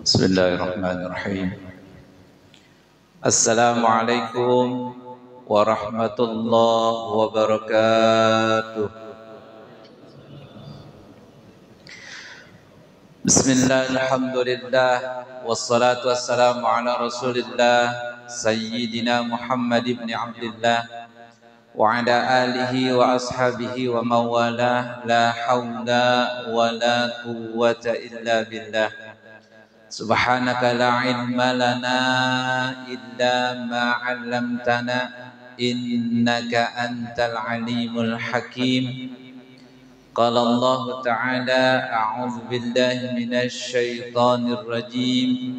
Bismillahirrahmanirrahim. Assalamualaikum warahmatullahi wabarakatuh. Bismillahirrahmanirrahim. Wassalatu wassalamu ala rasulillah Sayyidina Muhammad ibn Abdullah wa ala alihi wa ashabihi wa mawalah. La hawla wa la quwwata illa billah. Subhanaka la ilma lana illa ma 'allamtana innaka antal alimul hakim. Qala Allah ta'ala a'udzu billahi minasy syaithanir rajim.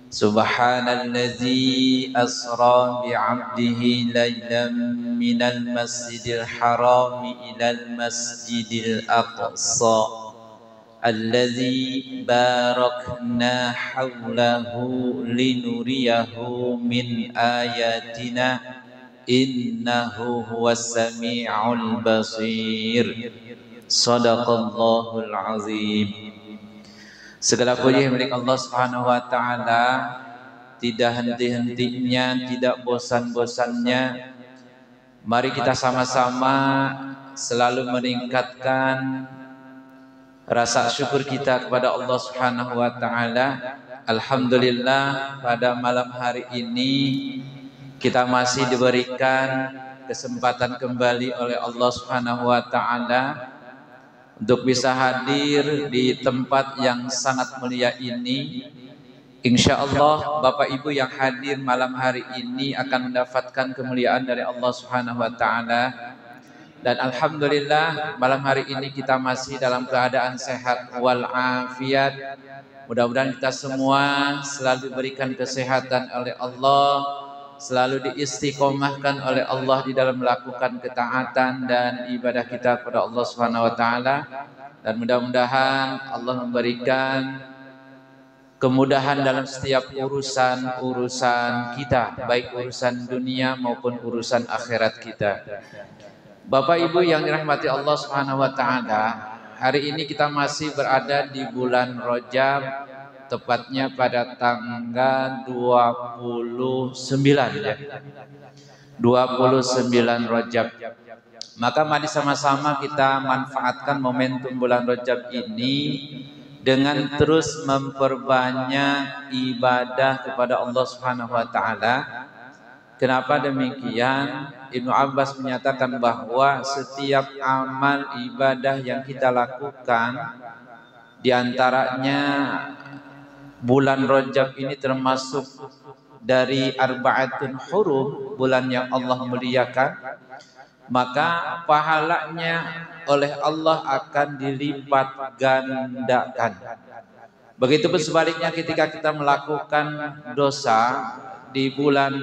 Subhanallazi asra bi 'abdihi lailan minal masjidil haram ilal masjidil aqsa alladzi barakna hawlahu linuriyahu min ayatina innahu huwas sami'ul basir. Shadaqallahul azim. Segala puji milik Allah Subhanahu wa taala, tidak henti-hentinya, tidak bosan-bosannya. Mari kita sama-sama selalu meningkatkan rasa syukur kita kepada Allah Subhanahu wa taala. Alhamdulillah, pada malam hari ini kita masih diberikan kesempatan kembali oleh Allah Subhanahu wa taala untuk bisa hadir di tempat yang sangat mulia ini. Insya Allah Bapak Ibu yang hadir malam hari ini akan mendapatkan kemuliaan dari Allah Subhanahu wa taala. Dan alhamdulillah malam hari ini kita masih dalam keadaan sehat walafiat. Mudah-mudahan kita semua selalu diberikan kesehatan oleh Allah, selalu diistiqomahkan oleh Allah di dalam melakukan ketaatan dan ibadah kita kepada Allah Subhanahu wa taala. Dan mudah-mudahan Allah memberikan kemudahan dalam setiap urusan kita, baik urusan dunia maupun urusan akhirat kita. Bapak Ibu yang dirahmati Allah Subhanahu wa taala, hari ini kita masih berada di bulan Rajab, tepatnya pada tanggal 29 ya. 29 Rajab. Maka mari sama-sama kita manfaatkan momentum bulan Rajab ini dengan terus memperbanyak ibadah kepada Allah Subhanahu wa taala. Kenapa demikian? Ibnu Abbas menyatakan bahwa setiap amal ibadah yang kita lakukan, diantaranya bulan Rajab ini termasuk dari arba'atun hurum, bulan yang Allah muliakan, maka pahalanya oleh Allah akan dilipat gandakan. Begitupun sebaliknya ketika kita melakukan dosa di bulan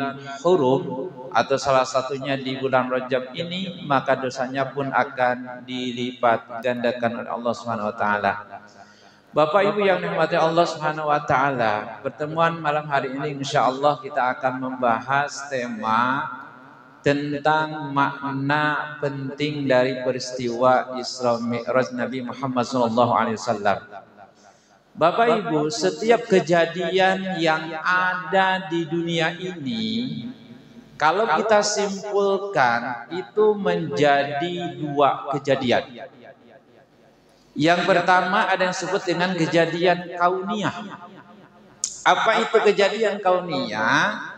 hurum atau salah satunya di bulan Rajab ini, maka dosanya pun akan dilipat gandakan oleh Allah Subhanahu wa taala. Bapak Ibu yang dirahmati Allah Subhanahu wa taala, pertemuan malam hari ini insyaallah kita akan membahas tema tentang makna penting dari peristiwa Isra Mi'raj Nabi Muhammad SAW. Bapak Ibu, setiap kejadian yang ada di dunia ini, kalau kita simpulkan itu menjadi dua kejadian. Yang pertama ada yang disebut dengan kejadian kauniyah. Apa itu kejadian kauniyah?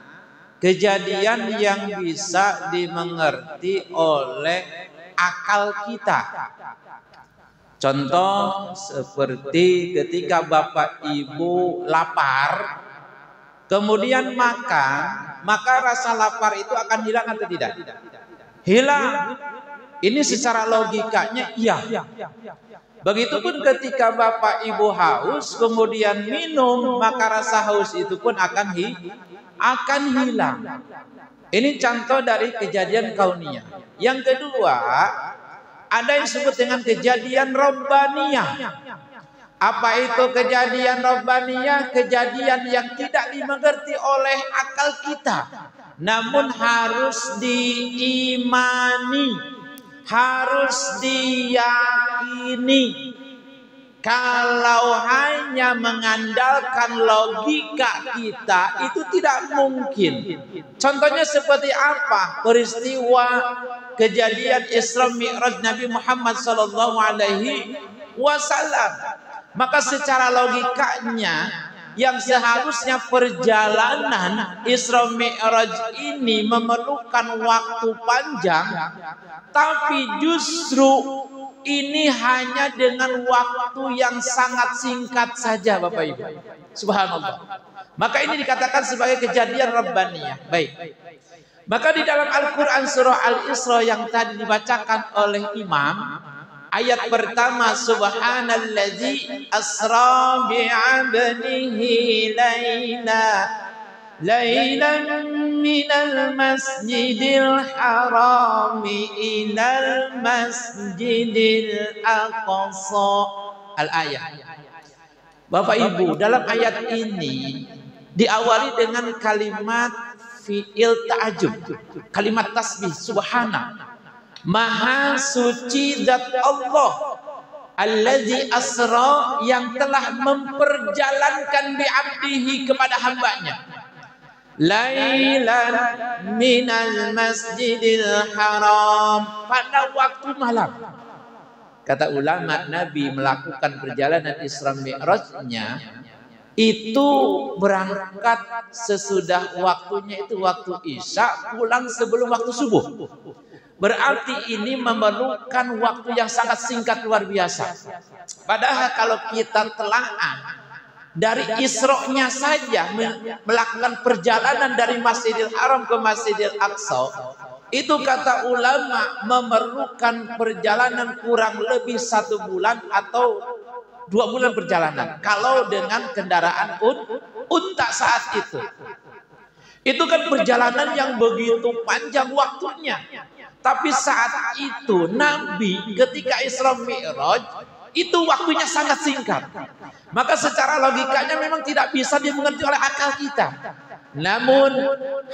Kejadian yang bisa dimengerti oleh akal kita. Contoh seperti ketika Bapak Ibu lapar, kemudian makan, maka rasa lapar itu akan hilang atau tidak? Hilang. Ini secara logikanya iya. Begitupun ketika Bapak Ibu haus, kemudian minum, maka rasa haus itu pun akan hilang. Ini contoh dari kejadian kauniyah. Yang kedua, ada yang disebut dengan kejadian robbaniyah. Apa itu kejadian robbaniyah? Kejadian yang tidak dimengerti oleh akal kita, namun harus diimani, harus diyakini. Kalau hanya mengandalkan logika kita itu tidak mungkin. Contohnya seperti apa? Peristiwa kejadian Isra Mi'raj Nabi Muhammad sallallahu alaihi wasallam. Maka secara logikanya yang seharusnya perjalanan Isra Mi'raj ini memerlukan waktu panjang, tapi justru ini hanya dengan waktu yang sangat singkat saja, Bapak Ibu. Subhanallah. Maka ini dikatakan sebagai kejadian Rabbaniyah. Baik. Maka di dalam Al-Quran surah Al-Isra yang tadi dibacakan oleh Imam, ayat pertama, Subhanalladzi asra bi'abdihi laylan minal masjidil harami ilal masjidil aqsa. Al-ayat. Bapak Ibu, dalam ayat ini diawali dengan kalimat fi'il ta'ajub, kalimat tasbih, subhana. Maha suci zat Allah, allazi asra, yang telah memperjalankan bi'abdihi kepada hambanya, lailan minal masjidil haram, pada waktu malam. Kata ulama, Nabi melakukan perjalanan Isra Mi'rajnya itu berangkat sesudah waktunya, itu waktu Isya, pulang sebelum waktu subuh. Berarti ini memerlukan waktu yang sangat singkat, luar biasa. Padahal kalau kita telaah dari Isra-nya saja, melakukan perjalanan dari Masjidil Haram ke Masjidil Aqsa, itu kata ulama memerlukan perjalanan kurang lebih 1 bulan atau 2 bulan perjalanan. Kalau dengan kendaraan unta saat itu. Itu kan perjalanan yang begitu panjang waktunya. Tapi saat itu Nabi ketika Isra Mi'raj itu waktunya sangat singkat. Maka secara logikanya memang tidak bisa dimengerti oleh akal kita. Namun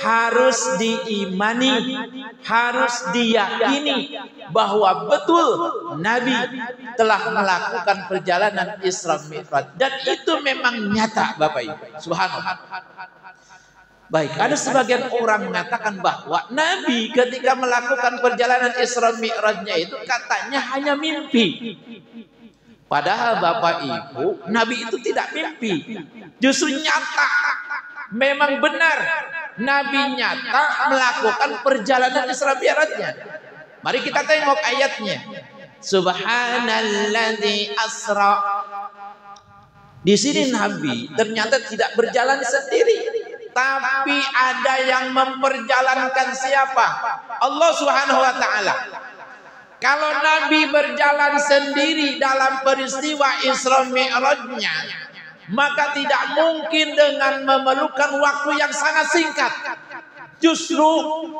harus diimani, harus diyakini bahwa betul Nabi telah melakukan perjalanan Isra Mi'raj, dan itu memang nyata, Bapak Ibu. Subhanallah. Baik, ada sebagian orang mengatakan bahwa Nabi ketika melakukan perjalanan Isra Mi'rajnya itu katanya hanya mimpi. Padahal Bapak Ibu, Nabi itu tidak mimpi, justru nyata. Memang benar Nabi nyata melakukan perjalanan Isra Mi'rajnya. Mari kita tengok ayatnya. Subhanalladzi asra. Di sini Nabi ternyata tidak berjalan sendiri, tapi ada yang memperjalankan. Siapa? Allah Subhanahu wa taala. Kalau Nabi berjalan sendiri dalam peristiwa Isra Mi'rajnya, maka tidak mungkin dengan memerlukan waktu yang sangat singkat. Justru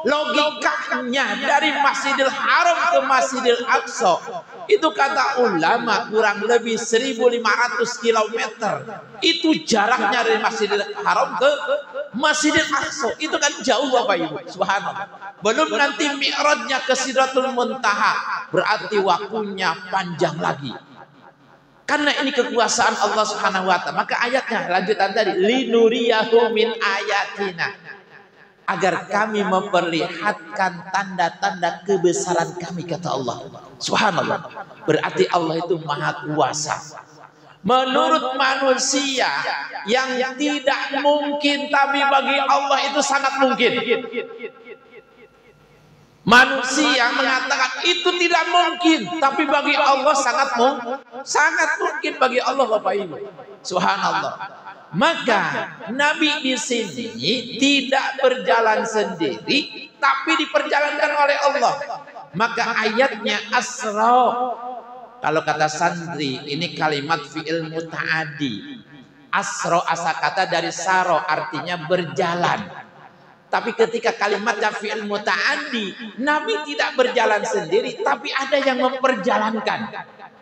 logikanya dari Masjidil Haram ke Masjidil Aqsa itu kata ulama kurang lebih 1.500 km. Itu jaraknya dari Masjidil Haram ke Masjidil Aqsa. Itu kan jauh, Bapak Ibu. Subhanallah. Belum nanti Mi'rajnya ke Sidratul Muntaha, berarti waktunya panjang lagi. Karena ini kekuasaan Allah Subhanahu wa taala. Maka ayatnya lanjutan tadi, linuriyahu min ayatina, agar kami memperlihatkan tanda-tanda kebesaran kami, kata Allah. Subhanallah. Berarti Allah itu maha kuasa. Menurut manusia yang tidak mungkin, tapi bagi Allah itu sangat mungkin. Manusia mengatakan itu tidak mungkin, tapi bagi Allah sangat mungkin bagi Allah, Bapak Ibu. Subhanallah. Maka Nabi di sini tidak berjalan sendiri, tapi diperjalankan oleh Allah. Maka ayatnya asra. Kalau kata santri, ini kalimat fi'il muta'adi. Asra asal kata dari saro, artinya berjalan. Tapi ketika kalimatnya fi'il muta'adi, Nabi tidak berjalan sendiri, tapi ada yang memperjalankan.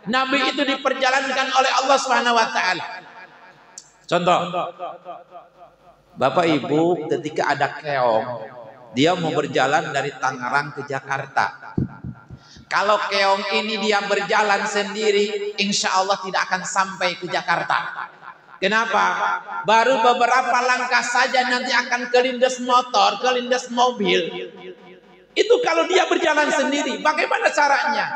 Nabi itu diperjalankan oleh Allah Subhanahu wa taala. Contoh, Bapak Ibu ketika ada keong, dia mau berjalan dari Tangerang ke Jakarta. Kalau keong ini dia berjalan sendiri, insya Allah tidak akan sampai ke Jakarta. Kenapa? Baru beberapa langkah saja nanti akan kelindes motor, kelindes mobil. Itu kalau dia berjalan sendiri. Bagaimana caranya?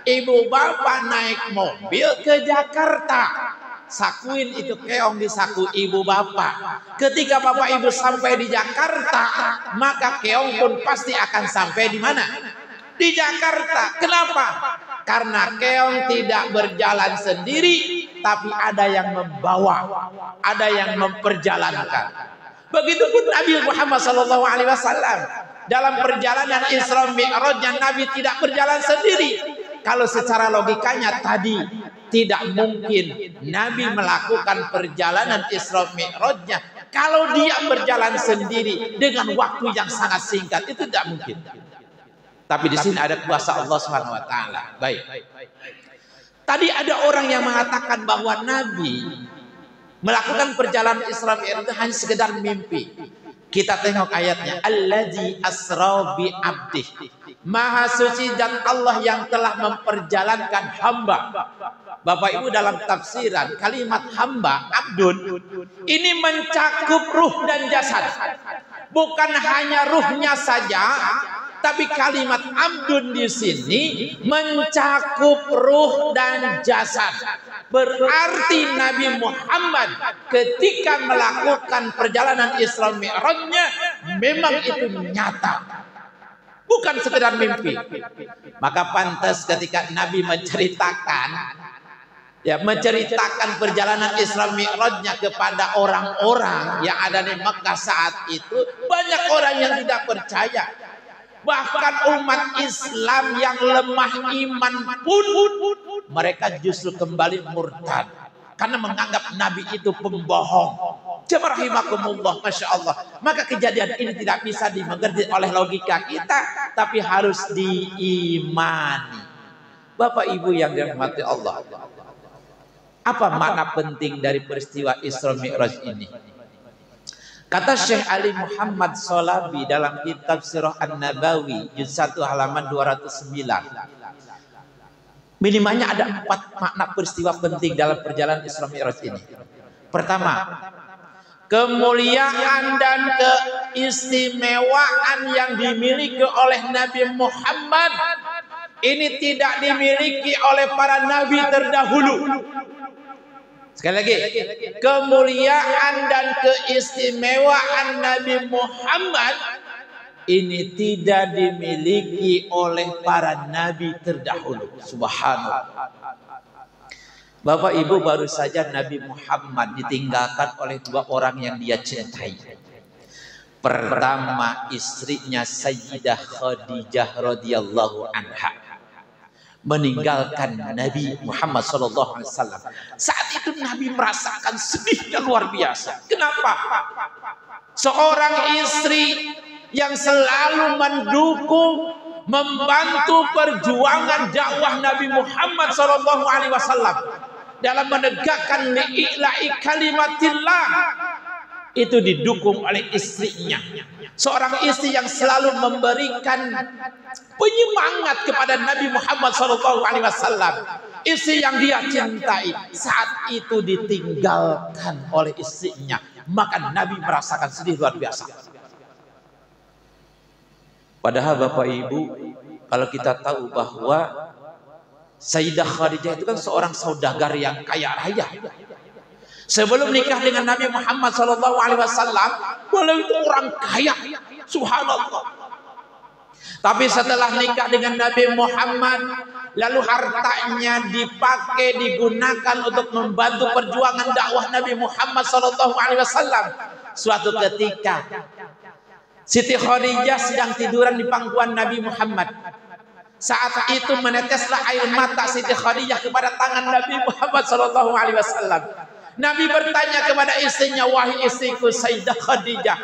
Ibu bapak naik mobil ke Jakarta. Sakuin itu keong di saku ibu bapak. Ketika bapak ibu sampai di Jakarta, maka keong pun pasti akan sampai di mana? Di Jakarta. Kenapa? Karena keong tidak berjalan sendiri, tapi ada yang membawa, ada yang memperjalankan. Begitupun Nabi Muhammad SAW dalam perjalanan Isra Mi'rajnya, Nabi tidak berjalan sendiri. Kalau secara logikanya tadi tidak mungkin Nabi melakukan perjalanan Isra Mi'rajnya kalau dia berjalan sendiri dengan waktu yang sangat singkat, itu tidak mungkin. Tapi di sini ada kuasa Allah Subhanahu wa taala. Baik. Tadi ada orang yang mengatakan bahwa Nabi melakukan perjalanan Isra Mi'raj itu hanya sekedar mimpi. Kita tengok ayatnya. Allazi asra bi abdih. Maha suci dan Allah yang telah memperjalankan hamba. Bapak Ibu, dalam tafsiran kalimat hamba, abdun, ini mencakup ruh dan jasad. Bukan hanya ruhnya saja, tapi kalimat abdun di sini mencakup ruh dan jasad. Berarti Nabi Muhammad ketika melakukan perjalanan Isra Mi'rajnya memang itu nyata, bukan sekedar mimpi. Maka pantas ketika Nabi menceritakan perjalanan Isra Mi'rajnya kepada orang-orang yang ada di Mekah saat itu, banyak orang yang tidak percaya. Bahkan umat Islam yang lemah iman pun mereka justru kembali murtad karena menganggap Nabi itu pembohong. Jabarahimakumullah, Masya Allah. Maka kejadian ini tidak bisa dimengerti oleh logika kita, tapi harus diimani. Bapak Ibu yang dirahmati Allah, apa makna penting dari peristiwa Isra Mi'raj ini? Kata Syekh Ali Muhammad Shalabi dalam kitab Sirah An-Nabawi juz 1 halaman 209. Minimalnya ada 4 makna peristiwa penting dalam perjalanan Isra Mi'raj ini. Pertama, kemuliaan dan keistimewaan yang dimiliki oleh Nabi Muhammad ini tidak dimiliki oleh para nabi terdahulu. Sekali lagi, kemuliaan dan keistimewaan Nabi Muhammad ini tidak dimiliki oleh para nabi terdahulu. Subhanallah. Bapak Ibu, baru saja Nabi Muhammad ditinggalkan oleh 2 orang yang dia cintai. Pertama, istrinya Sayyidah Khadijah radhiyallahu anha meninggalkan Nabi Muhammad SAW. Saat itu Nabi merasakan sedihnya luar biasa. Kenapa? Seorang istri yang selalu mendukung, membantu perjuangan dakwah Nabi Muhammad SAW dalam menegakkan li'ila'i kalimatillah, itu didukung oleh istrinya. Seorang istri yang selalu memberikan penyemangat kepada Nabi Muhammad SAW. Istri yang dia cintai saat itu ditinggalkan oleh istrinya. Maka Nabi merasakan sedih luar biasa. Padahal Bapak Ibu, kalau kita tahu bahwa Sayyidah Khadijah itu kan seorang saudagar yang kaya raya. Sebelum nikah dengan Nabi Muhammad SAW, beliau itu orang kaya, subhanallah. Tapi setelah nikah dengan Nabi Muhammad, lalu hartanya dipakai, digunakan untuk membantu perjuangan dakwah Nabi Muhammad SAW. Suatu ketika, Siti Khadijah sedang tiduran di pangkuan Nabi Muhammad. Saat itu meneteslah air mata Siti Khadijah kepada tangan Nabi Muhammad SAW. Nabi bertanya kepada istrinya, wahai istriku Sayyidah Khadijah,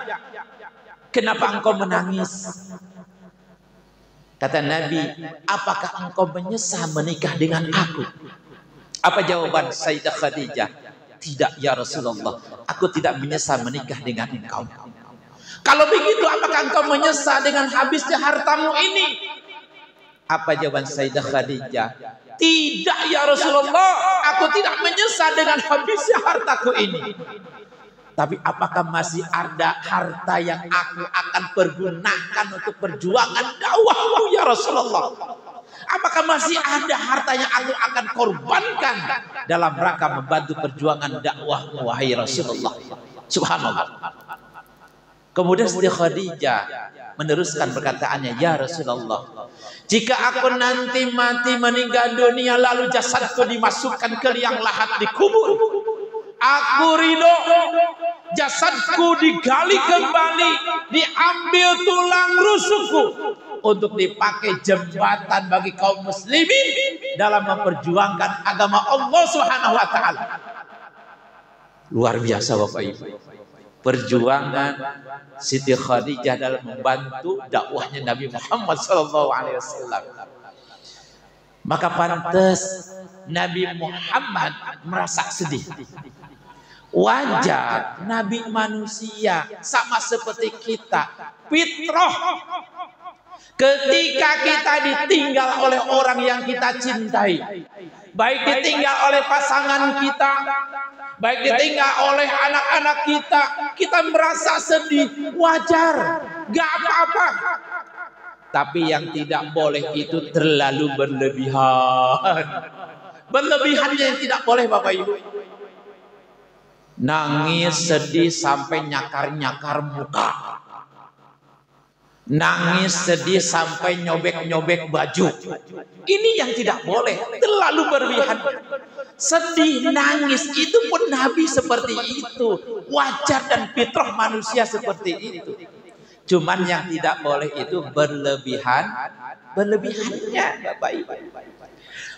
kenapa engkau menangis? Kata Nabi, apakah engkau menyesal menikah dengan aku? Apa jawaban Sayyidah Khadijah? Tidak ya Rasulullah, aku tidak menyesal menikah dengan engkau. Kalau begitu, apakah engkau menyesal dengan habisnya hartamu ini? Apa jawaban Sayyidah Khadijah? Tidak ya Rasulullah, aku tidak menyesal dengan habisnya hartaku ini. Tapi apakah masih ada harta yang aku akan pergunakan untuk perjuangan dakwahmu ya Rasulullah? Apakah masih ada harta yang aku akan korbankan dalam rangka membantu perjuangan dakwahmu wahai Rasulullah? Subhanallah. Kemudian Siti Khadijah meneruskan perkataannya, ya Rasulullah, jika aku nanti mati meninggal dunia lalu jasadku dimasukkan ke liang lahat dikubur, aku ridho jasadku digali kembali, diambil tulang rusukku untuk dipakai jembatan bagi kaum muslimin dalam memperjuangkan agama Allah Subhanahu wa taala. Luar biasa Bapak Ibu. Perjuangan Siti Khadijah dalam membantu dakwahnya Nabi Muhammad SAW. Maka pantas Nabi Muhammad merasa sedih. Wajar, Nabi manusia sama seperti kita, fitrah. Ketika kita ditinggal oleh orang yang kita cintai, baik ditinggal oleh pasangan kita, baik ditinggal oleh anak-anak kita, kita merasa sedih, wajar, gak apa-apa. Tapi yang tidak boleh itu terlalu berlebihan. Berlebihannya yang tidak boleh Bapak Ibu. Nangis sedih sampai nyakar-nyakar muka. Nangis sedih sampai nyobek-nyobek baju. Ini yang tidak boleh, terlalu berlebihan. Sedih, nangis, itu pun Nabi seperti itu. Wajar dan fitrah manusia seperti itu. Cuman yang tidak boleh itu berlebihan. Berlebihannya Bapak Ibu.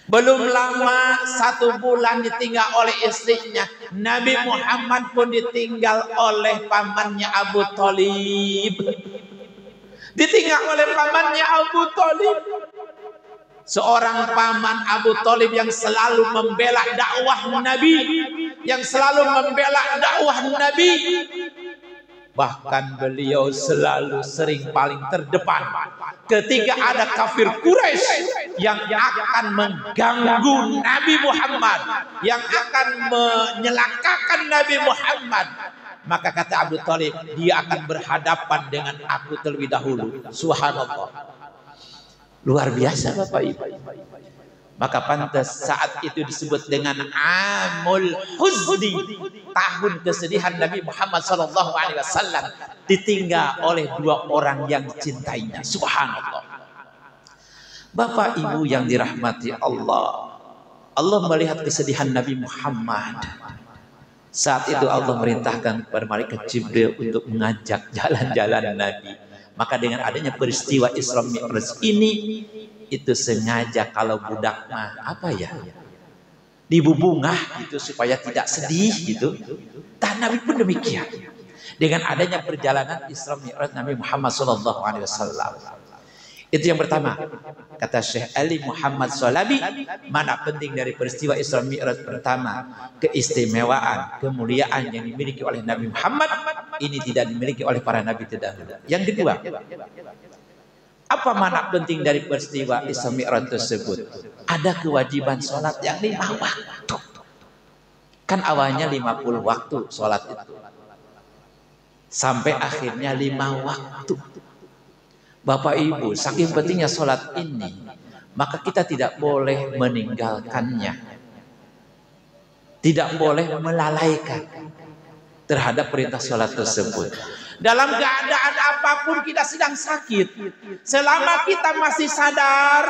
Belum lama 1 bulan ditinggal oleh istrinya, Nabi Muhammad pun ditinggal oleh pamannya Abu Thalib. Ditinggal oleh pamannya Abu Thalib. Seorang paman Abu Thalib yang selalu membela dakwah Nabi, yang selalu membela dakwah Nabi. Bahkan beliau selalu sering paling terdepan ketika ada kafir Quraisy yang akan mengganggu Nabi Muhammad, yang akan menyelakakan Nabi Muhammad. Maka kata Abu Thalib, dia akan berhadapan dengan aku terlebih dahulu. Subhanallah. Luar biasa Bapak Ibu. Maka pantas saat itu disebut dengan Amul Huzni, tahun kesedihan Nabi Muhammad SAW, ditinggal oleh 2 orang yang dicintainya. Subhanallah. Bapak Ibu yang dirahmati Allah, Allah melihat kesedihan Nabi Muhammad. Saat itu Allah merintahkan kepada malaikat Jibril untuk mengajak jalan-jalan Nabi. Maka dengan adanya peristiwa Isra Mi'raj ini, itu sengaja kalau budak mah apa ya, dibubungah gitu supaya tidak sedih gitu. Nabi pun demikian. Dengan adanya perjalanan Isra Mi'raj Nabi Muhammad SAW. Itu yang pertama. Kata Syekh Ali Muhammad Shalabi, mana penting dari peristiwa Isra Mi'raj pertama, keistimewaan, kemuliaan yang dimiliki oleh Nabi Muhammad ini tidak dimiliki oleh para nabi terdahulu. Yang kedua, apa makna penting dari peristiwa Isra Mi'raj tersebut? Ada kewajiban sholat yang 5 waktu. Kan awalnya 50 waktu sholat itu, sampai akhirnya 5 waktu. Bapak Ibu, saking pentingnya sholat ini, maka kita tidak boleh meninggalkannya. Tidak boleh melalaikan terhadap perintah sholat tersebut. Dalam keadaan apapun kita sedang sakit, selama kita masih sadar,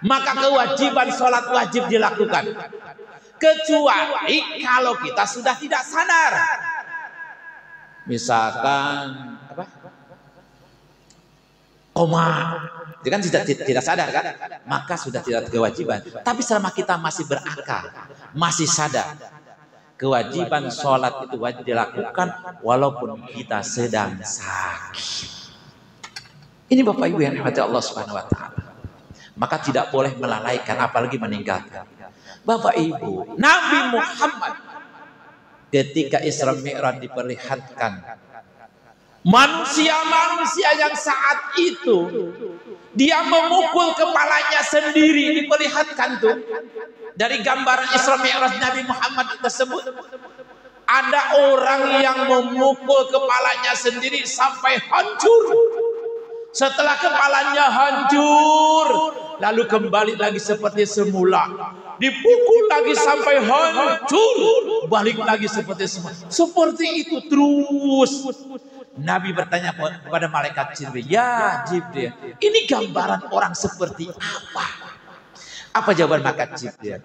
maka kewajiban sholat wajib dilakukan. Kecuali kalau kita sudah tidak sadar. Misalkan koma, itu kan tidak sadar kan, maka sudah tidak kewajiban. Tapi selama kita masih berakal, masih sadar, kewajiban sholat itu wajib dilakukan walaupun kita sedang sakit. Ini Bapak Ibu yang dirahmati Allah Subhanahu wa taala. Maka tidak boleh melalaikan, apalagi meninggalkan. Bapak Ibu, Nabi Muhammad ketika Isra Mi'raj diperlihatkan Manusia-manusia yang saat itu dia memukul kepalanya sendiri, diperlihatkan tuh dari gambaran Isra Mi'raj Nabi Muhammad tersebut. Ada orang yang memukul kepalanya sendiri sampai hancur. Setelah kepalanya hancur, lalu kembali lagi seperti semula. Dipukul lagi sampai hancur, balik lagi seperti semula. Seperti itu terus. Nabi bertanya kepada malaikat Jibril, "Ya Jibril, ini gambaran orang seperti apa?" Apa jawaban malaikat Jibril?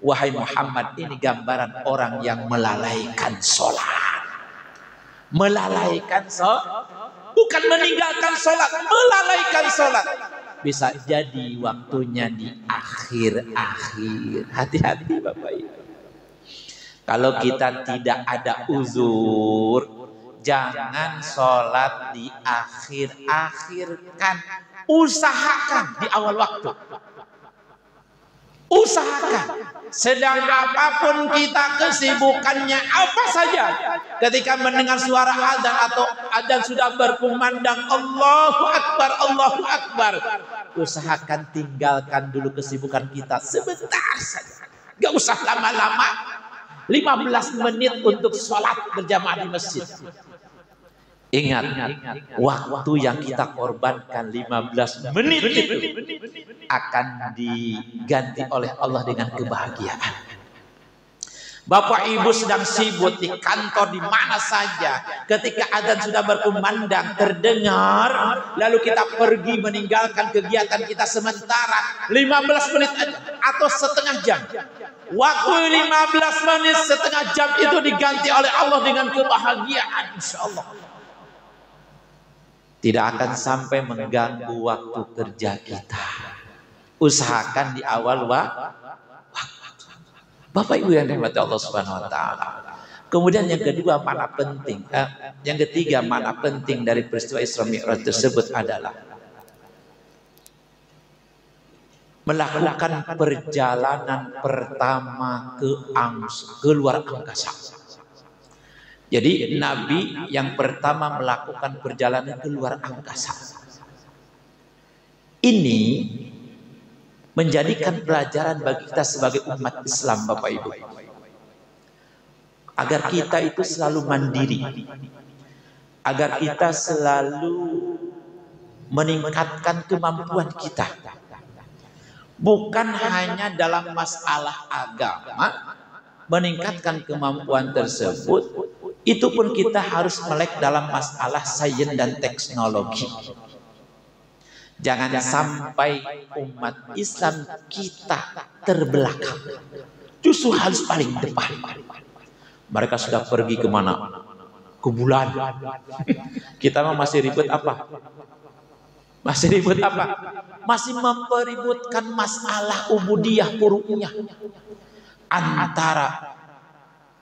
"Wahai Muhammad, ini gambaran orang yang melalaikan sholat." Melalaikan sholat, bukan meninggalkan sholat, melalaikan sholat. Bisa jadi waktunya di akhir-akhir. Hati-hati Bapak Ibu. Kalau kita tidak ada uzur, jangan sholat di akhir-akhirkan. Usahakan di awal waktu. Usahakan. Sedang apapun kita kesibukannya apa saja, ketika mendengar suara adzan atau adzan sudah berkumandang Allahu Akbar, Allahu Akbar, usahakan tinggalkan dulu kesibukan kita sebentar saja. Gak usah lama-lama. 15 menit untuk sholat berjamaah di masjid. Ingat, waktu yang kita korbankan 15 menit itu akan diganti oleh Allah dengan kebahagiaan. Bapak Ibu sedang sibuk di kantor, di mana saja, ketika adzan sudah berkumandang terdengar, lalu kita pergi meninggalkan kegiatan kita sementara 15 menit atau setengah jam. Waktu 15 menit setengah jam itu diganti oleh Allah dengan kebahagiaan, insya Allah. Tidak akan sampai mengganggu waktu kerja kita. Usahakan di awal waktu. Bapak Ibu yang dirahmati Allah Subhanahu wa taala. Kemudian yang kedua, makna penting. Yang ketiga, makna penting dari peristiwa Isra Mi'raj tersebut adalah melakukan perjalanan pertama ke luar angkasa. Jadi Nabi yang pertama melakukan perjalanan ke luar angkasa. Ini menjadikan pelajaran bagi kita sebagai umat Islam, Bapak Ibu. Agar kita itu selalu mandiri. Agar kita selalu meningkatkan kemampuan kita. Bukan hanya dalam masalah agama, meningkatkan kemampuan tersebut. Itu pun kita harus melek dalam masalah sains dan teknologi. Jangan sampai umat Islam kita terbelakang. Justru harus paling depan. Mereka sudah pergi kemana? Ke bulan. Kita masih ribut apa? Masih ribut apa? Masih mempeributkan masalah ubudiyah furu'iyah. Antara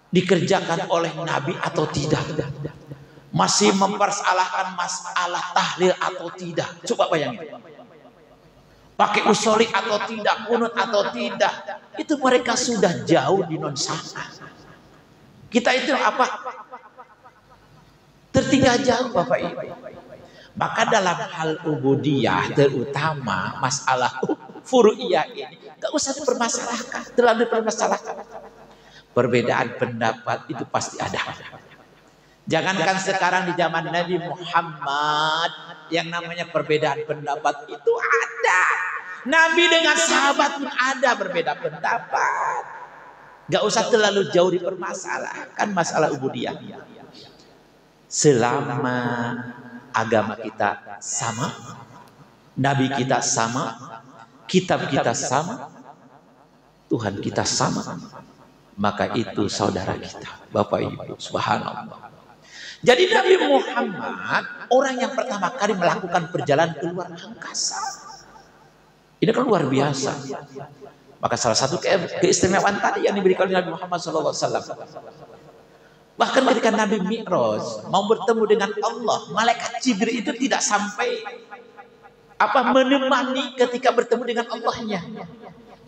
dikerjakan oleh Nabi atau tidak. Masih mempersalahkan masalah tahlil atau tidak. Coba bayangin. Pakai usoli atau tidak, kunut atau tidak. Itu mereka sudah jauh di non sana. Kita itu apa? Tertinggal jauh Bapak Ibu. Maka dalam hal ubudiyah, terutama masalah furu'iyah ini, gak usah dipermasalahkan, terlalu dipermasalahkan. Perbedaan pendapat itu pasti ada. Jangankan sekarang di zaman Nabi Muhammad, yang namanya perbedaan pendapat itu ada. Nabi dengan sahabat pun ada berbeda pendapat. Gak usah terlalu jauh dipermasalahkan masalah ubudiyah. Selama agama kita sama, Nabi kita sama, kitab kita sama, Tuhan kita sama, maka itu saudara kita, Bapak Ibu, subhanallah. Jadi Nabi Muhammad orang yang pertama kali melakukan perjalanan keluar angkasa. Ini kan luar biasa. Maka salah satu keistimewaan tadi yang diberikan oleh Nabi Muhammad SAW. Bahkan ketika Nabi Mi'raj mau bertemu dengan Allah, malaikat Jibril itu tidak sampai apa menemani ketika bertemu dengan Allahnya.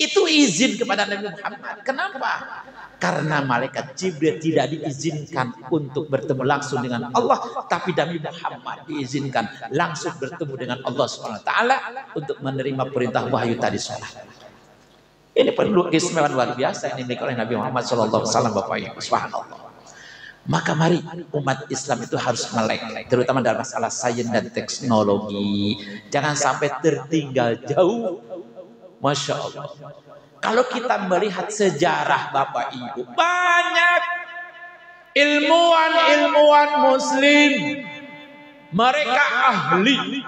Itu izin kepada Nabi Muhammad. Kenapa? Karena malaikat Jibril tidak diizinkan untuk bertemu langsung dengan Allah, tapi Nabi Muhammad diizinkan langsung bertemu dengan Allah SWT untuk menerima perintah wahyu tadi sholat. Ini perlu keistimewaan luar biasa yang dimiliki oleh Nabi Muhammad SAW, Bapak Ibu. Subhanallah. Maka mari umat Islam itu harus melek, terutama dalam masalah sains dan teknologi. Jangan sampai tertinggal jauh. Masya Allah. Kalau kita melihat sejarah Bapak Ibu, banyak ilmuwan Muslim, mereka ahli.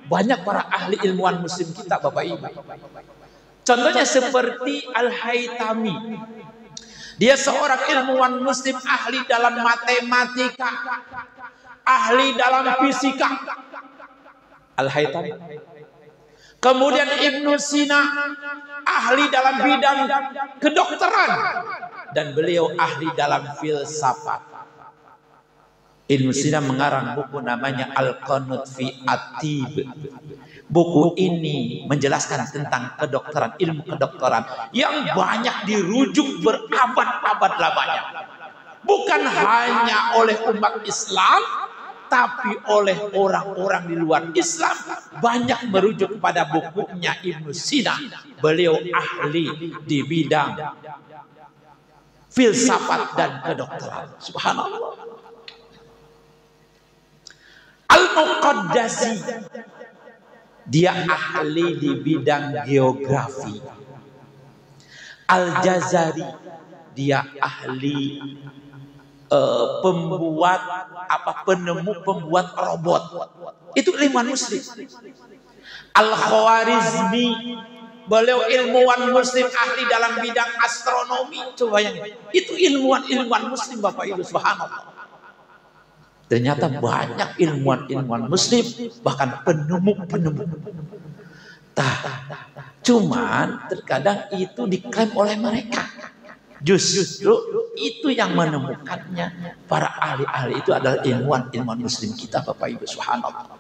Banyak para ahli ilmuwan Muslim kita Bapak Ibu. Contohnya seperti Al-Haytami. Dia seorang ilmuwan Muslim, ahli dalam matematika, ahli dalam fisika. Al-Haytami. Kemudian Ibnu Sina, ahli dalam bidang kedokteran, dan beliau ahli dalam filsafat. Ibnu Sina mengarang buku namanya Al-Qanut fi At-Tib. Buku ini menjelaskan tentang kedokteran, ilmu kedokteran yang banyak dirujuk berabad-abad lamanya. Bukan hanya oleh umat Islam, tapi oleh orang-orang di luar Islam banyak merujuk pada bukunya Ibnu Sina. Beliau ahli di bidang filsafat dan kedokteran. Subhanallah. Al-Muqaddasi, dia ahli di bidang geografi. Al-Jazari, dia ahli pembuat robot. Itu ilmuwan Muslim. Al-Khawarizmi, beliau ilmuwan Muslim ahli dalam bidang astronomi. Coba yang itu ilmuwan Muslim Bapak Ibu. Subhanallah. Ternyata banyak ilmuwan Muslim, bahkan penemu. Cuman terkadang itu diklaim oleh mereka. Justru itu yang menemukannya. Para ahli-ahli itu adalah ilmuwan Muslim kita Bapak Ibu. Subhanallah.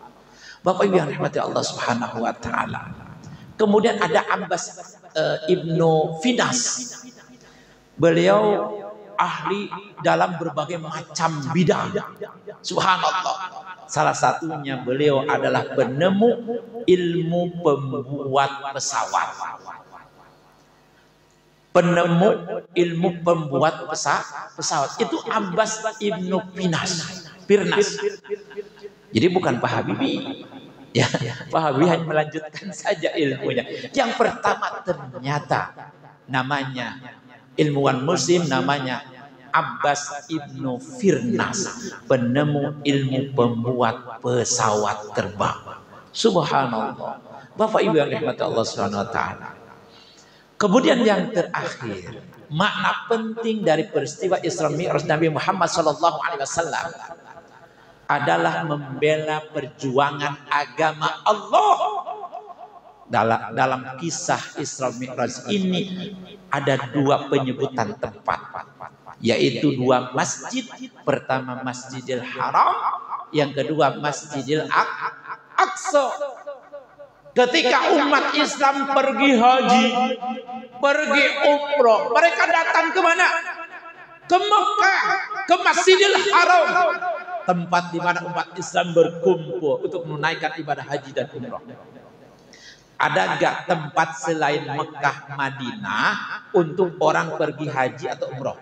Bapak Ibu yang rahmati Allah Subhanahu wa taala. Kemudian ada Abbas Ibnu Finas. Beliau ahli dalam berbagai macam bidang. Subhanallah. Salah satunya beliau adalah penemu ilmu pembuat pesawat. Penemu ilmu pembuat pesawat itu Abbas Ibnu Firnas. Jadi bukan Pak Habibie. Ya, Pak Habibie hanya melanjutkan saja ilmunya. Yang pertama ternyata namanya ilmuwan Muslim, namanya Abbas Ibnu Firnas, penemu ilmu pembuat pesawat terbang. Subhanallah. Bapak Ibu yang dirahmati Allah Subhanahu wa taala. Kemudian yang terakhir, makna penting dari peristiwa Isra Mi'raj Nabi Muhammad SAW adalah membela perjuangan agama Allah. Dalam kisah Isra Mi'raj ini ada dua penyebutan tempat, yaitu dua masjid. Pertama Masjidil Haram, yang kedua Masjidil Aqsa. Ketika umat Islam pergi haji, pergi umroh, mereka datang ke mana? Ke Mekah, ke Masjidil Haram, tempat di mana umat Islam berkumpul untuk menunaikan ibadah haji dan umroh. Ada gak tempat selain Mekah, Madinah untuk orang pergi haji atau umroh?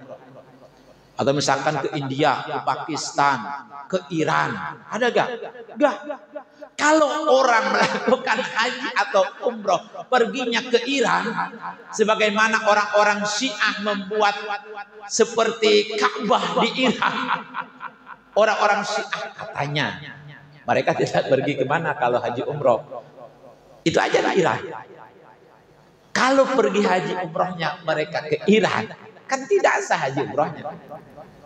Atau misalkan ke India, ke Pakistan, ke Iran, ada gak? Gak. Kalau orang melakukan haji atau umroh perginya ke Iran, sebagaimana orang-orang Syiah membuat seperti Ka'bah di Iran. Orang-orang Syiah katanya mereka tidak pergi kemana kalau haji umroh. Itu aja di Iran. Kalau pergi haji umrohnya mereka ke Iran, kan tidak sah haji umrohnya.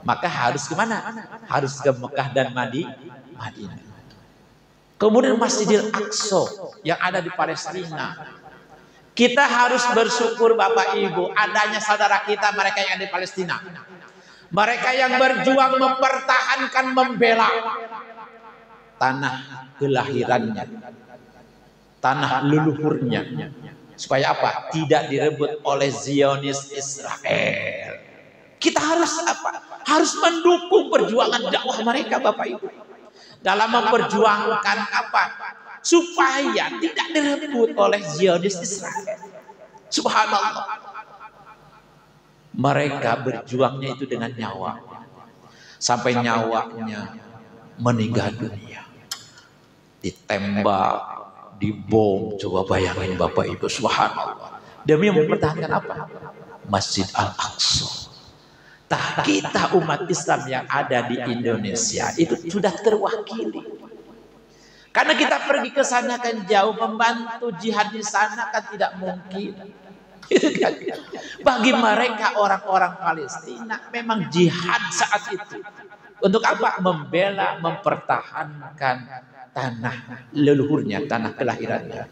Maka harus kemana? Harus ke Mekah dan Madinah. Kemudian Masjidil Aqsa yang ada di Palestina. Kita harus bersyukur Bapak Ibu adanya saudara kita mereka yang ada di Palestina. Mereka yang berjuang mempertahankan, membela tanah kelahirannya. tanah leluhurnya. Supaya apa? Tidak direbut oleh Zionis Israel. Kita harus apa? Harus mendukung perjuangan dakwah mereka, Bapak Ibu. Dalam memperjuangkan apa? Supaya tidak direbut oleh Zionis Israel. Subhanallah. Mereka berjuangnya itu dengan nyawa. Sampai nyawanya meninggal dunia. Ditembak, dibom. Coba bayangin Bapak Ibu, subhanallah. Demi mempertahankan apa? Masjid Al-Aqsa. Kita umat Islam yang ada di Indonesia itu sudah terwakili. Karena kita pergi ke sana kan jauh, membantu jihad di sana kan tidak mungkin. Bagi mereka orang-orang Palestina memang jihad saat itu. Untuk apa? Membela, mempertahankan tanah leluhurnya, tanah kelahirannya.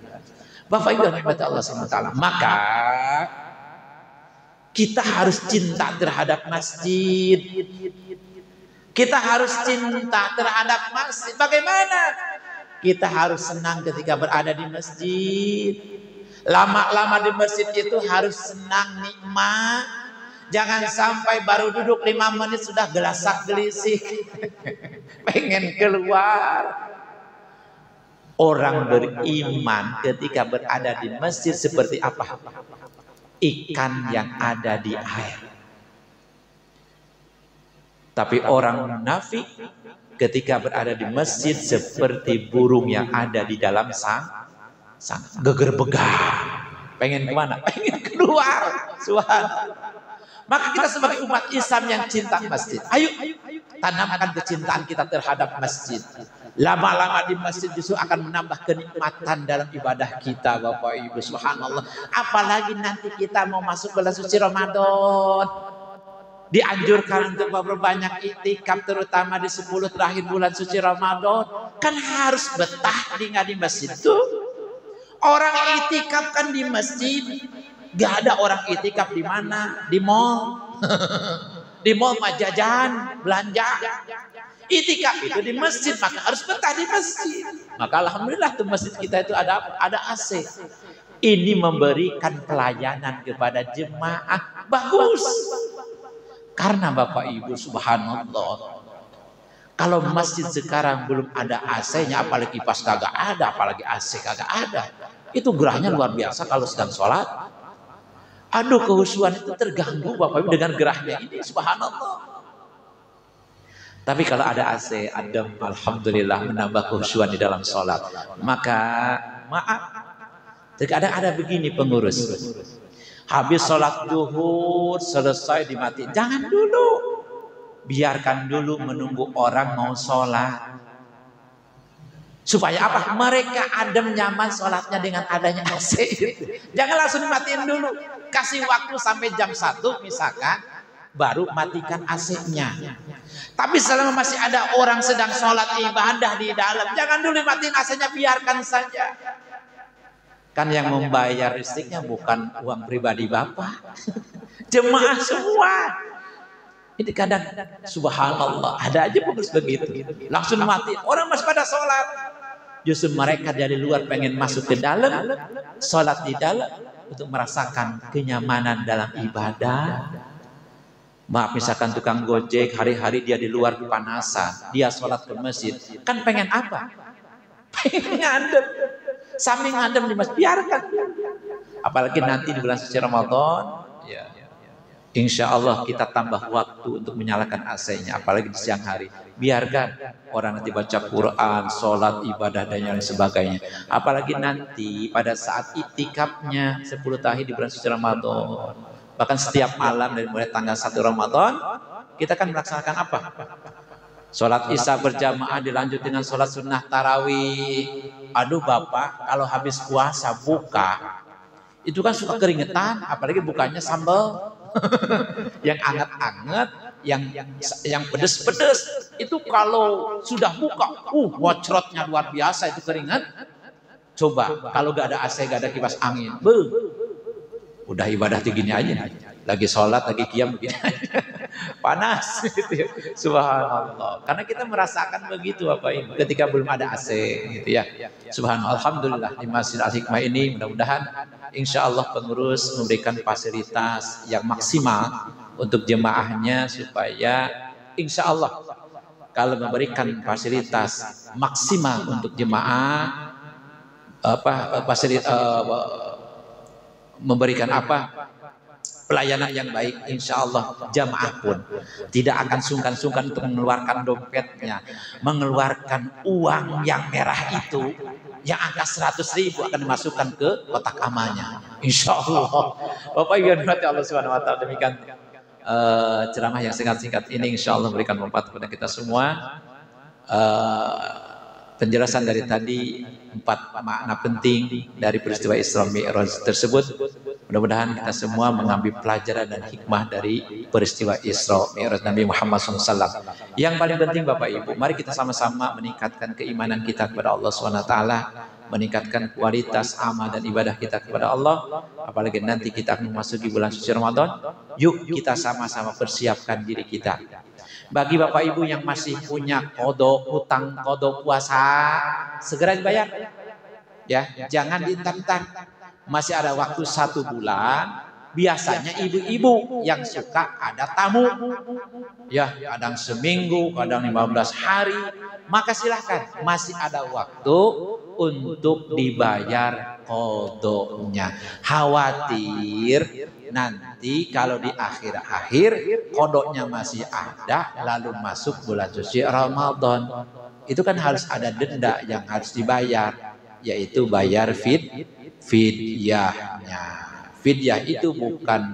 Bapak Ibu yang dirahmati Allah SWT. Maka kita harus cinta terhadap masjid. Kita harus cinta terhadap masjid. Bagaimana? Kita harus senang ketika berada di masjid. Lama-lama di masjid itu harus senang, nikmat. Jangan sampai baru duduk 5 menit sudah gelasak gelisik. Pengen keluar. Orang beriman ketika berada di masjid seperti apa? Ikan yang ada di air. Tapi orang munafik ketika berada di masjid seperti burung yang ada di dalam sang geger-begar. Pengen kemana? Pengen keluar. Subhanallah. Maka kita sebagai umat Islam yang cinta masjid, ayo tanamkan kecintaan kita terhadap masjid. Lama-lama di masjid justru akan menambah kenikmatan dalam ibadah kita, Bapak Ibu. Subhanallah. Apalagi nanti kita mau masuk bulan suci Ramadan. Dianjurkan untuk berbanyak iktikaf, terutama di 10 terakhir bulan suci Ramadan. Kan harus betah tinggal di masjid tuh. Orang iktikaf kan di masjid. Gak ada orang iktikaf di mana? Di mall. Di mall mah jajan, belanja. Itikaf itu di masjid, maka harus betah di masjid. Maka alhamdulillah tuh masjid kita itu ada AC. Ini memberikan pelayanan kepada jemaah bagus. Karena Bapak Ibu subhanallah, kalau masjid sekarang belum ada AC-nya, apalagi kipas kagak ada, apalagi AC kagak ada, itu gerahnya luar biasa kalau sedang sholat. Aduh, kehusuan itu terganggu Bapak Ibu dengan gerahnya ini, subhanallah. Tapi kalau ada AC, adem, alhamdulillah menambah kehusuan di dalam sholat. Maka maaf, terkadang ada begini pengurus. Habis sholat zuhur, selesai dimatiin. Jangan dulu. Biarkan dulu menunggu orang mau sholat. Supaya apa? Mereka adem nyaman sholatnya dengan adanya AC. Jangan langsung dimatiin dulu. Kasih waktu sampai jam 1 misalkan. Baru matikan AC-nya. Tapi selama masih ada orang sedang sholat ibadah di dalam, jangan dulu matiin AC-nya, biarkan saja. Kan yang membayar listriknya bukan uang pribadi Bapak. Jemaah semua. Ini kadang subhanallah, ada aja pengurus begitu. Langsung mati. Orang masih pada sholat. Justru mereka dari luar pengen masuk ke dalam, sholat di dalam untuk merasakan kenyamanan dalam ibadah. Maaf, misalkan tukang gojek hari-hari dia di luar kepanasan, dia sholat ke masjid, kan pengen apa? Pengen ngadem, sambil ngadem di masjid, biarkan. Apalagi nanti di bulan suci Ramadan, ya, insya Allah kita tambah waktu untuk menyalakan AC-nya, apalagi di siang hari. Biarkan orang nanti baca Quran, sholat, ibadah dan yang sebagainya. Apalagi nanti pada saat itikafnya 10 tahun di bulan suci Ramadan. Bahkan setiap malam dari mulai tanggal 1 Ramadan, kita kan melaksanakan apa? Sholat Isya berjamaah dilanjut dengan sholat sunnah tarawih. Aduh Bapak, kalau habis puasa buka, itu kan suka keringetan, apalagi bukanya sambal. Yang anget-anget, yang pedes-pedes. Itu kalau sudah buka, wocrotnya luar biasa itu keringat. Coba, kalau gak ada AC, gak ada kipas angin. Udah ibadah gini aja, lagi sholat, lagi qiyam begini. panas gitu ya. Subhanallah. Karena kita merasakan begitu Bapak Ibu ketika belum ada AC gitu ya. Subhanallah. Alhamdulillah di Masjid Al-Hikmah ini mudah-mudahan insya Allah pengurus memberikan fasilitas yang maksimal untuk jemaahnya supaya insya Allah kalau memberikan fasilitas maksimal untuk jemaah memberikan pelayanan yang baik, insya Allah jamaah pun tidak akan sungkan-sungkan untuk mengeluarkan dompetnya, mengeluarkan uang yang merah itu yang angka 100.000 akan dimasukkan ke kotak amalnya, insya Allah. Bapak Ibu yang dirahmati Allah Subhanahu Wa Taala, demikian ceramah yang singkat-singkat ini insya Allah memberikan manfaat kepada kita semua. Penjelasan dari tadi 4 makna penting dari peristiwa Isra Mi'raj tersebut. Mudah-mudahan kita semua mengambil pelajaran dan hikmah dari peristiwa Isra Mi'raj Nabi Muhammad SAW. Yang paling penting Bapak Ibu, mari kita sama-sama meningkatkan keimanan kita kepada Allah SWT, meningkatkan kualitas amal dan ibadah kita kepada Allah. Apalagi nanti kita akan memasuki bulan suci Ramadan. Yuk kita sama-sama persiapkan diri kita. Bagi Bapak Ibu yang masih punya kodok hutang, kodok puasa, segera dibayar. Ya, jangan diintar-intar. Masih ada waktu 1 bulan. Biasanya ibu-ibu yang suka ada tamu. Ya, kadang seminggu, kadang 15 hari. Maka silahkan, masih ada waktu untuk dibayar kodoknya. Khawatir nanti kalau di akhir-akhir kodoknya masih ada, lalu masuk bulan suci Ramadan, itu kan harus ada denda yang harus dibayar, yaitu bayar fidyahnya. Fidyah itu bukan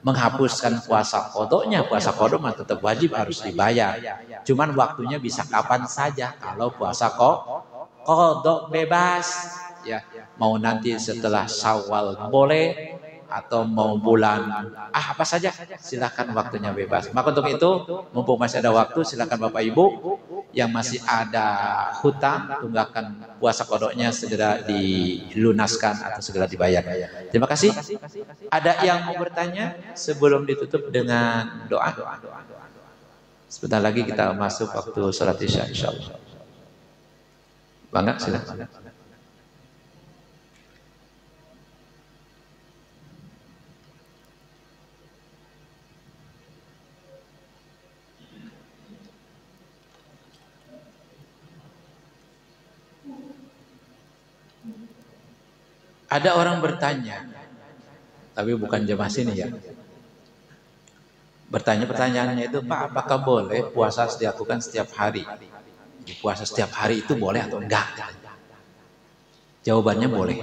menghapuskan puasa kodoknya, puasa kodok mah tetap wajib harus dibayar. Cuman waktunya bisa kapan saja. Kalau puasa kodok bebas, ya mau nanti setelah Syawal boleh, atau mau bulan apa saja, silakan, waktunya bebas. Maka untuk itu, mumpung masih ada waktu, silakan Bapak Ibu yang masih ada hutang tunggakan puasa kodoknya segera dilunaskan atau segera dibayar. Terima kasih. Ada yang mau bertanya sebelum ditutup dengan doa? Sebentar lagi kita masuk waktu sholat isya insyaallah. Bangga, silakan. Ada orang bertanya, tapi bukan jemaah sini ya. Bertanya, pertanyaannya itu, Pak, apakah boleh puasa dilakukan setiap hari? Jadi puasa setiap hari itu boleh atau enggak? Jawabannya boleh.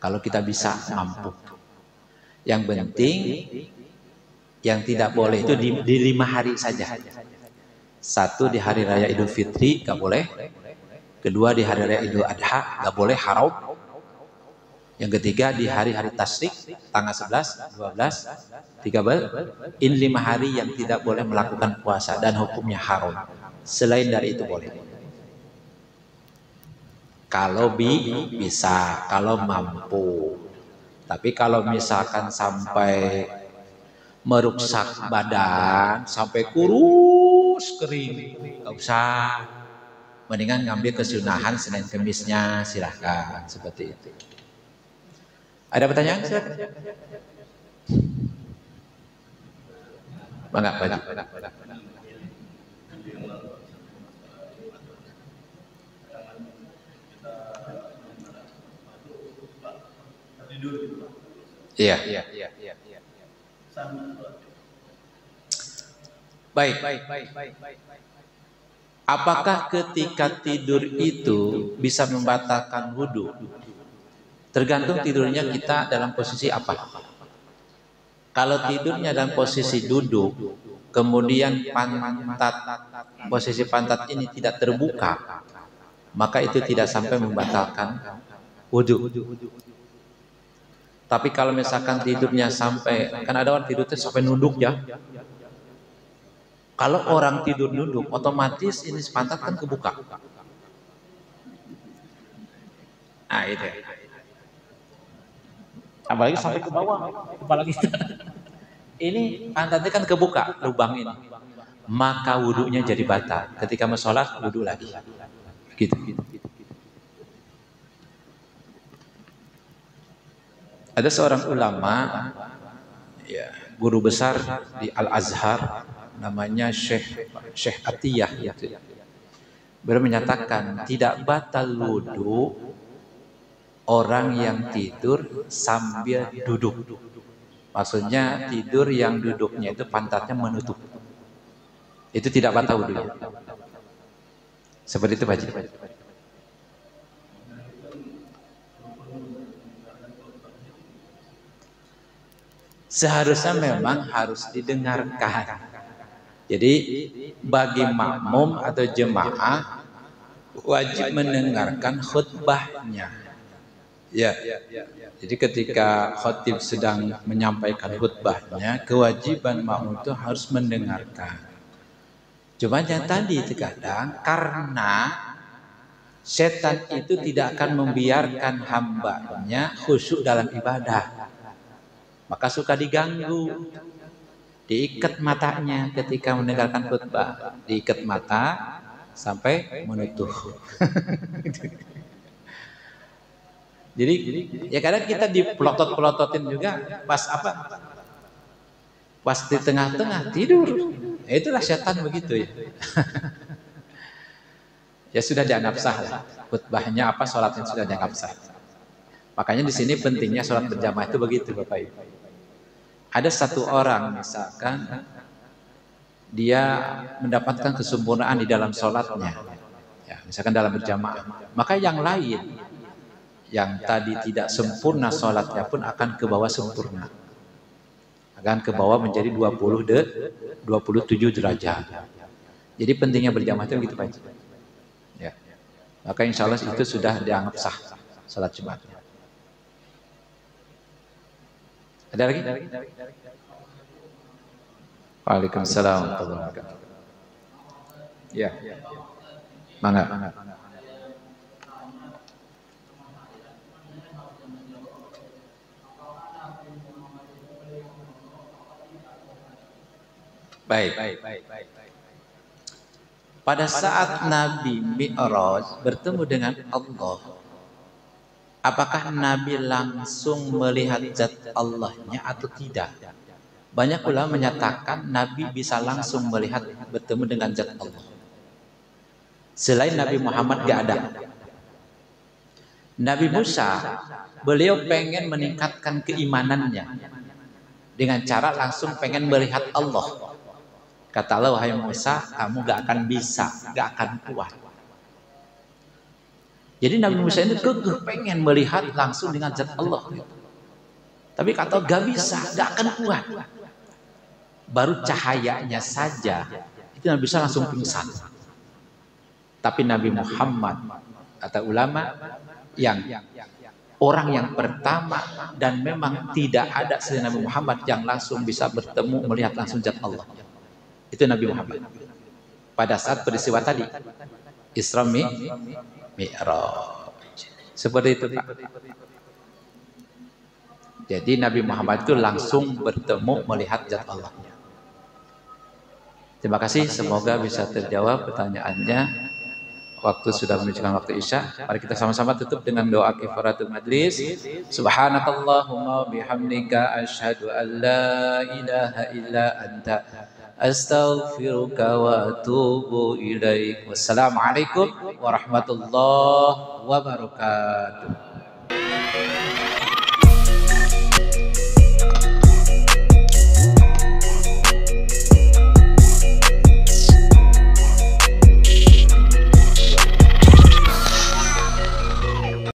Kalau kita bisa mampu. Yang penting yang tidak boleh itu di 5 hari saja. 1 di hari raya Idul Fitri enggak boleh. 2 di hari raya Idul Adha enggak boleh, haram. Yang ketiga di hari-hari tasyrik, tanggal 11, 12, 13, ini 5 hari yang tidak boleh melakukan puasa dan hukumnya haram. Selain dari itu boleh. Kalau bisa, kalau mampu. Tapi kalau misalkan sampai merusak badan, sampai kurus kering, nggak usah. Mendingan ngambil kesunahan Senin Kemisnya, silahkan seperti itu. Ada pertanyaan? Bangga, Pak. Iya. Baik. Apakah ketika tidur itu bisa membatalkan wudhu? Tergantung tidurnya kita dalam posisi apa. Kalau tidurnya dalam posisi duduk, kemudian posisi pantat ini tidak terbuka, maka itu tidak sampai membatalkan wudhu. Tapi kalau misalkan tidurnya sampai, kan ada orang tidurnya sampai nunduk ya. Kalau orang tidur nunduk, otomatis ini pantat kan kebuka. Nah itu. Apalagi sampai ke bawah kepala kita. ini pantatnya kan kebuka lubang ini, maka wudunya jadi batal. Ketika mau sholat wudu lagi. Gitu. Ada seorang ulama, ya, guru besar di Al-Azhar, namanya Syekh Atiyah. Gitu. Beliau menyatakan tidak batal wudu orang yang tidur sambil duduk. Maksudnya tidur yang duduknya itu pantatnya menutup. Itu tidak batal wudunya. Seperti itu Pak Haji. Seharusnya memang harus didengarkan. Jadi bagi makmum atau jemaah wajib mendengarkan khutbahnya. Ya. Jadi ketika khatib sedang menyampaikan khutbahnya, kewajiban makmum itu harus mendengarkan. Cuma yang tadi terkadang karena setan itu tidak akan membiarkan hambanya khusyuk dalam ibadah. Maka suka diganggu, diikat matanya ketika mendengarkan khutbah, diikat mata sampai menutup. Jadi ya kadang kita dipelotot-pelototin juga pas pas di tengah-tengah tidur. Ya, itulah setan begitu ya. Ya sudah dianggap sah lah. Khutbahnya apa, sholatnya sudah dianggap sah. Makanya di sini pentingnya sholat berjamaah itu begitu Bapak Ibu. Ada satu orang misalkan dia mendapatkan kesempurnaan di dalam sholatnya, ya, misalkan dalam berjamaah, maka yang lain yang tadi tidak sempurna sholatnya pun akan ke bawah sempurna, akan ke bawah menjadi 27 derajat. Jadi pentingnya berjamaah itu begitu Pak. Ya. Maka insya Allah itu sudah dianggap sah sholat Jumatnya. Ada lagi? Waalaikumsalam warahmatullahi wabarakatuh. Ya. Mangga. Baik. Pada saat Nabi Mi'raj bertemu dengan Allah, apakah Nabi langsung melihat zat Allahnya atau tidak? Banyak ulama menyatakan Nabi bisa langsung melihat bertemu dengan zat Allah. Selain Nabi Muhammad gak ada. Nabi Musa, beliau pengen meningkatkan keimanannya dengan cara langsung pengen melihat Allah. Kata Allah, wahai Musa, kamu gak akan bisa, gak akan kuat. Jadi Nabi Musa ini kekeh pengen melihat langsung dengan zat Allah. Tapi kata gak bisa, gak akan kuat. Baru cahayanya saja, itu Nabi Musa langsung pingsan. Tapi Nabi Muhammad, kata ulama, yang orang yang pertama dan memang tidak ada selain Nabi Muhammad yang langsung bisa bertemu, melihat langsung zat Allah. Itu Nabi Muhammad. Pada saat peristiwa tadi, Isra Mi'raj. Seperti itu Pak. Jadi Nabi Muhammad itu langsung bertemu melihat zat Allah. Terima kasih, semoga bisa terjawab pertanyaannya. Waktu sudah menunjukkan waktu Isya. Mari kita sama-sama tutup dengan doa kifaratul majlis. Subhanakallahumma bihamdika asyhadu an la ilaha illa anta astaghfiruka wa atubu ilaik. Wassalamualaikum warahmatullahi wabarakatuh.